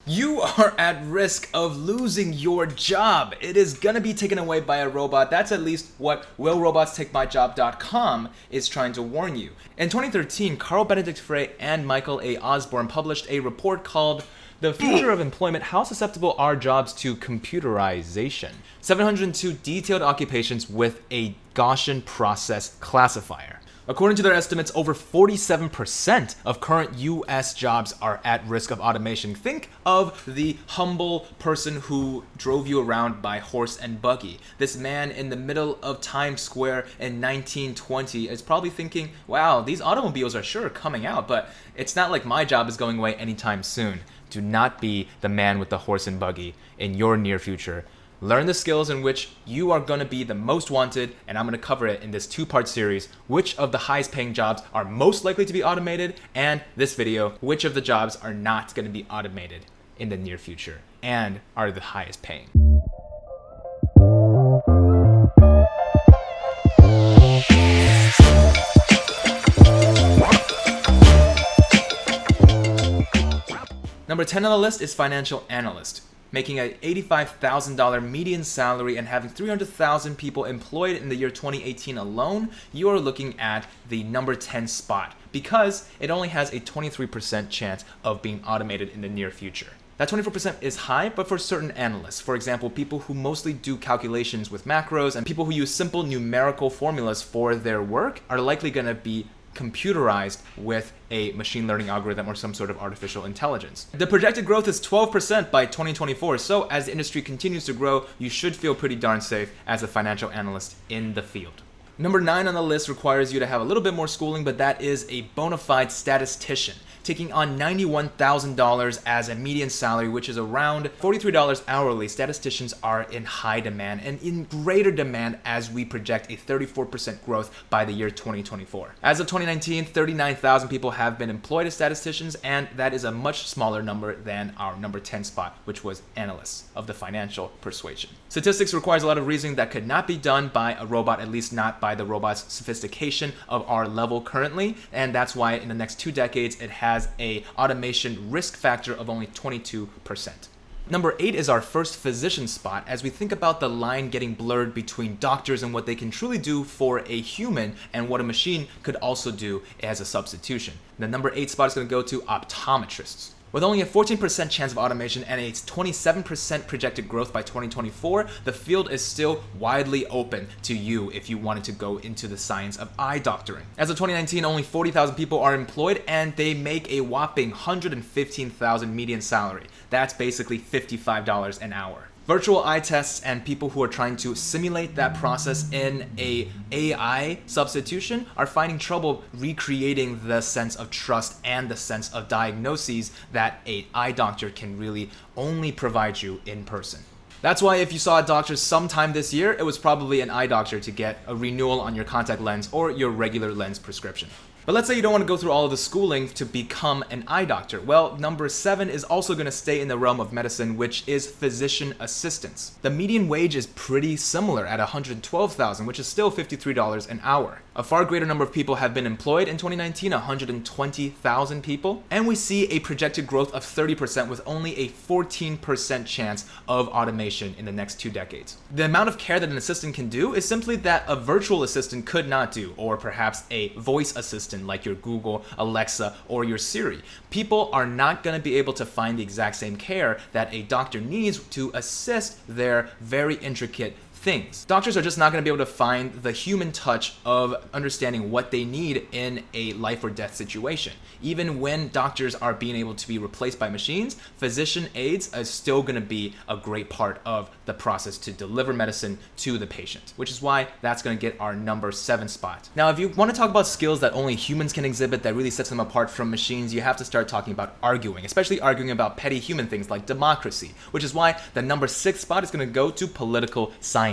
You are at risk of losing your job. It is gonna be taken away by a robot. That's at least what willrobotstakemyjob.com is trying to warn you. In 2013, Carl Benedict Frey and Michael A. Osborne published a report called The Future of Employment, How Susceptible Are Jobs to Computerization? 702 detailed occupations with a Gaussian process classifier. According to their estimates, over 47% of current US jobs are at risk of automation. Think of the humble person who drove you around by horse and buggy. This man in the middle of Times Square in 1920 is probably thinking, wow, these automobiles are sure coming out, but it's not like my job is going away anytime soon. Do not be the man with the horse and buggy in your near future. Learn the skills in which you are going to be the most wanted, and I'm going to cover it in this two-part series. Which of the highest paying jobs are most likely to be automated, and this video, which of the jobs are not going to be automated in the near future and are the highest paying. Number 10 on the list is financial analyst. Making an $85,000 median salary and having 300,000 people employed in the year 2018 alone, you are looking at the number 10 spot because it only has a 23% chance of being automated in the near future. That 24% is high, but for certain analysts, for example, people who mostly do calculations with macros and people who use simple numerical formulas for their work are likely going to be computerized with a machine learning algorithm or some sort of artificial intelligence. The projected growth is 12% by 2024, so as the industry continues to grow, you should feel pretty darn safe as a financial analyst in the field. Number 9 on the list requires you to have a little bit more schooling, but that is a bona fide statistician, taking on $91,000 as a median salary, which is around $43 hourly. Statisticians are in high demand and in greater demand as we project a 34% growth by the year 2024. As of 2019, 39,000 people have been employed as statisticians, and that is a much smaller number than our number 10 spot, which was analysts of the financial persuasion. Statistics requires a lot of reasoning that could not be done by a robot, at least not by the robot's sophistication of our level currently, and that's why in the next 2 decades it has a automation risk factor of only 22%. Number 8 is our first physician spot as we think about the line getting blurred between doctors and what they can truly do for a human and what a machine could also do as a substitution. The number 8 spot is going to go to optometrists. With only a 14% chance of automation and a 27% projected growth by 2024, the field is still widely open to you if you wanted to go into the science of eye doctoring. As of 2019, only 40,000 people are employed and they make a whopping $115,000 median salary. That's basically $55 an hour. Virtual eye tests and people who are trying to simulate that process in a AI substitution are finding trouble recreating the sense of trust and the sense of diagnoses that an eye doctor can really only provide you in person. That's why if you saw a doctor sometime this year, it was probably an eye doctor to get a renewal on your contact lens or your regular lens prescription. But let's say you don't want to go through all of the schooling to become an eye doctor. Well, number 7 is also going to stay in the realm of medicine, which is physician assistants. The median wage is pretty similar at $112,000, which is still $53 an hour. A far greater number of people have been employed in 2019, 120,000 people, and we see a projected growth of 30% with only a 14% chance of automation in the next 2 decades. The amount of care that an assistant can do is simply that a virtual assistant could not do, or perhaps a voice assistant like your Google, Alexa, or your Siri. People are not going to be able to find the exact same care that a doctor needs to assist their very intricate things. Doctors are just not going to be able to find the human touch of understanding what they need in a life or death situation. Even when doctors are being able to be replaced by machines, physician aides is still going to be a great part of the process to deliver medicine to the patient, which is why that's going to get our number 7 spot. Now, if you want to talk about skills that only humans can exhibit that really sets them apart from machines, you have to start talking about arguing, especially arguing about petty human things like democracy, which is why the number 6 spot is going to go to political science.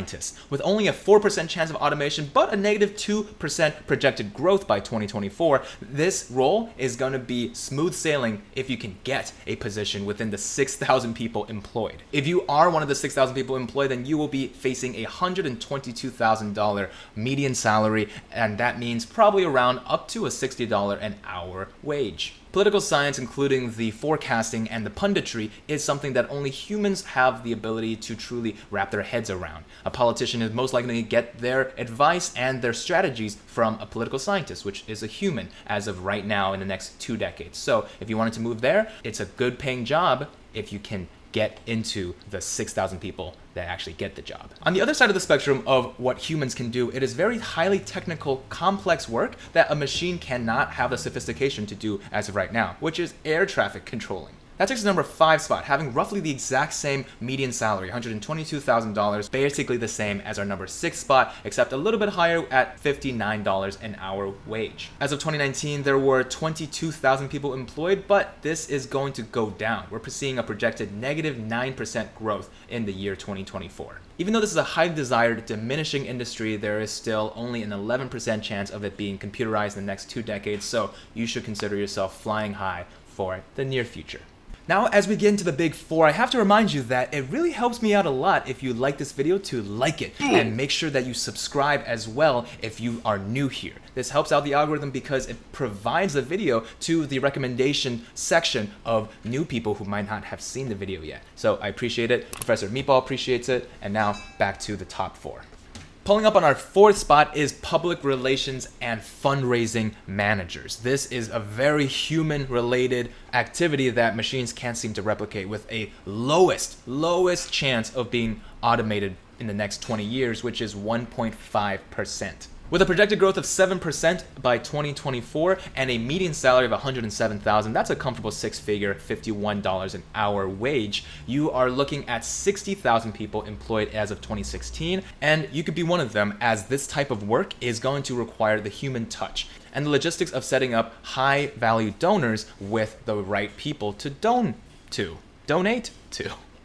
With only a 4% chance of automation, but a negative 2% projected growth by 2024, this role is going to be smooth sailing if you can get a position within the 6,000 people employed. If you are one of the 6,000 people employed, then you will be facing a $122,000 median salary, and that means probably around up to a $60 an hour wage. Political science, including the forecasting and the punditry, is something that only humans have the ability to truly wrap their heads around. A politician is most likely to get their advice and their strategies from a political scientist, which is a human as of right now in the next 2 decades. So if you wanted to move there, it's a good paying job if you can get into the 6,000 people that actually get the job. On the other side of the spectrum of what humans can do, it is very highly technical, complex work that a machine cannot have the sophistication to do as of right now, which is air traffic controlling. That takes the number 5 spot, having roughly the exact same median salary, $122,000, basically the same as our number 6 spot, except a little bit higher at $59 an hour wage. As of 2019, there were 22,000 people employed, but this is going to go down. We're seeing a projected negative 9% growth in the year 2024. Even though this is a highly desired, diminishing industry, there is still only an 11% chance of it being computerized in the next 2 decades, so you should consider yourself flying high for the near future. Now, as we get into the big 4, I have to remind you that it really helps me out a lot if you like this video to like it, and make sure that you subscribe as well if you are new here. This helps out the algorithm because it provides the video to the recommendation section of new people who might not have seen the video yet. So I appreciate it. Professor Meatball appreciates it. And now back to the top 4. Pulling up on our 4th spot is public relations and fundraising managers. This is a very human-related activity that machines can't seem to replicate, with a lowest chance of being automated in the next 20 years, which is 1.5%. With a projected growth of 7% by 2024 and a median salary of $107,000, that's a comfortable 6-figure $51 an hour wage, you are looking at 60,000 people employed as of 2016, and you could be one of them, as this type of work is going to require the human touch and the logistics of setting up high-value donors with the right people to donate to.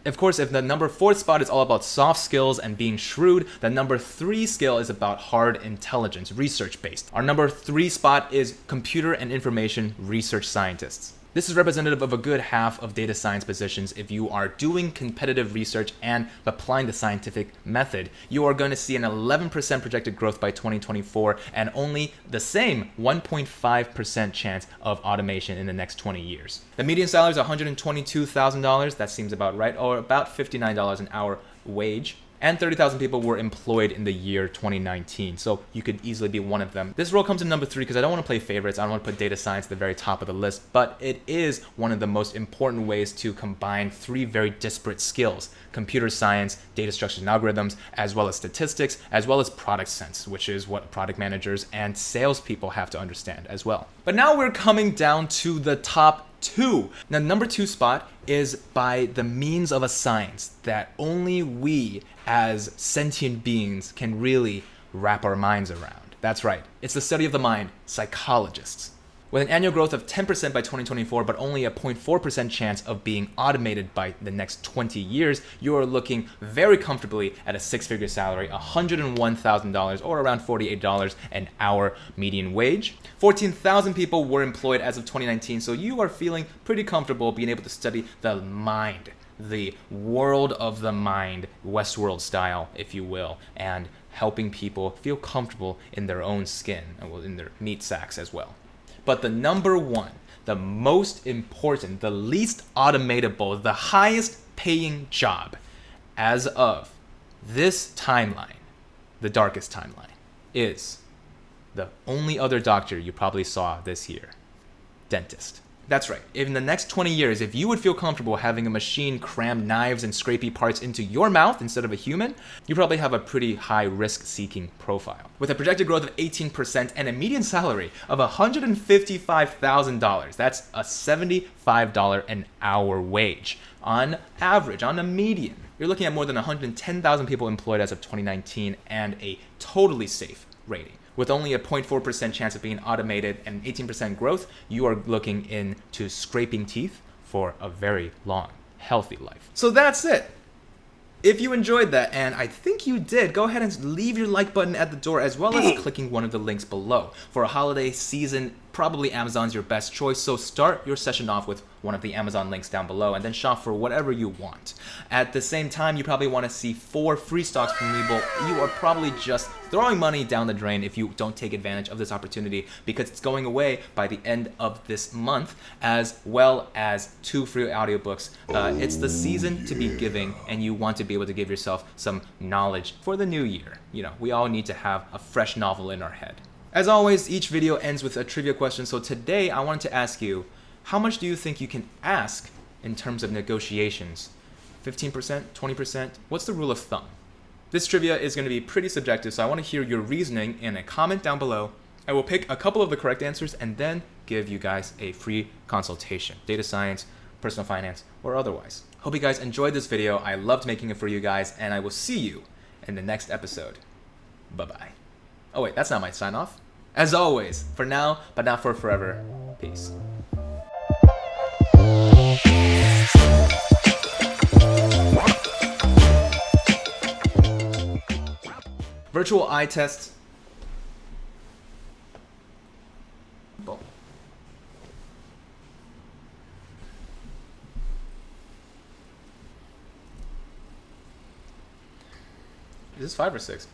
Of course, if the number 4 spot is all about soft skills and being shrewd, the number 3 skill is about hard intelligence, research-based. Our number 3 spot is computer and information research scientists. This is representative of a good half of data science positions. If you are doing competitive research and applying the scientific method, you are going to see an 11% projected growth by 2024 and only the same 1.5% chance of automation in the next 20 years. The median salary is $122,000. That seems about right, or about $59 an hour wage. And 30,000 people were employed in the year 2019, so you could easily be one of them. This role comes in number 3 because I don't want to play favorites. I don't want to put data science at the very top of the list, but it is one of the most important ways to combine 3 very disparate skills: computer science, data structures and algorithms, as well as statistics, as well as product sense, which is what product managers and salespeople have to understand as well. But now we're coming down to the top 2. Now, number 2 spot is by the means of a science that only we as sentient beings can really wrap our minds around. That's right, it's the study of the mind, psychologists. With an annual growth of 10% by 2024, but only a 0.4% chance of being automated by the next 20 years, you are looking very comfortably at a 6-figure salary, $101,000, or around $48 an hour median wage. 14,000 people were employed as of 2019, so you are feeling pretty comfortable being able to study the mind, the world of the mind, Westworld style, if you will, and helping people feel comfortable in their own skin, in their meat sacks as well. But the number 1, the most important, the least automatable, the highest paying job as of this timeline, the darkest timeline, is the only other doctor you probably saw this year: dentist. That's right. In the next 20 years, if you would feel comfortable having a machine cram knives and scrapey parts into your mouth instead of a human, you probably have a pretty high risk-seeking profile. With a projected growth of 18% and a median salary of $155,000, that's a $75 an hour wage on average, on a median. You're looking at more than 110,000 people employed as of 2019 and a totally safe rating. With only a 0.4% chance of being automated and 18% growth, you are looking into scraping teeth for a very long, healthy life. So that's it. If you enjoyed that, and I think you did, go ahead and leave your like button at the door, as well as clicking one of the links below. For a holiday season, probably Amazon's your best choice, so start your session off with one of the Amazon links down below, and then shop for whatever you want. At the same time, you probably want to see 4 free stocks from Webull. You are probably just throwing money down the drain if you don't take advantage of this opportunity, because it's going away by the end of this month, as well as 2 free audiobooks. It's the season to be giving, and you want to be able to give yourself some knowledge for the new year. You know, we all need to have a fresh novel in our head. As always, each video ends with a trivia question. So today I wanted to ask you, how much do you think you can ask in terms of negotiations? 15%, 20%? What's the rule of thumb? This trivia is going to be pretty subjective, so I want to hear your reasoning in a comment down below. I will pick a couple of the correct answers and then give you guys a free consultation. Data science, personal finance, or otherwise. Hope you guys enjoyed this video. I loved making it for you guys, and I will see you in the next episode. Bye-bye. Oh wait, that's not my sign off. As always, for now, but not for forever. Peace. Virtual eye test. Boom. Is this 5 or 6?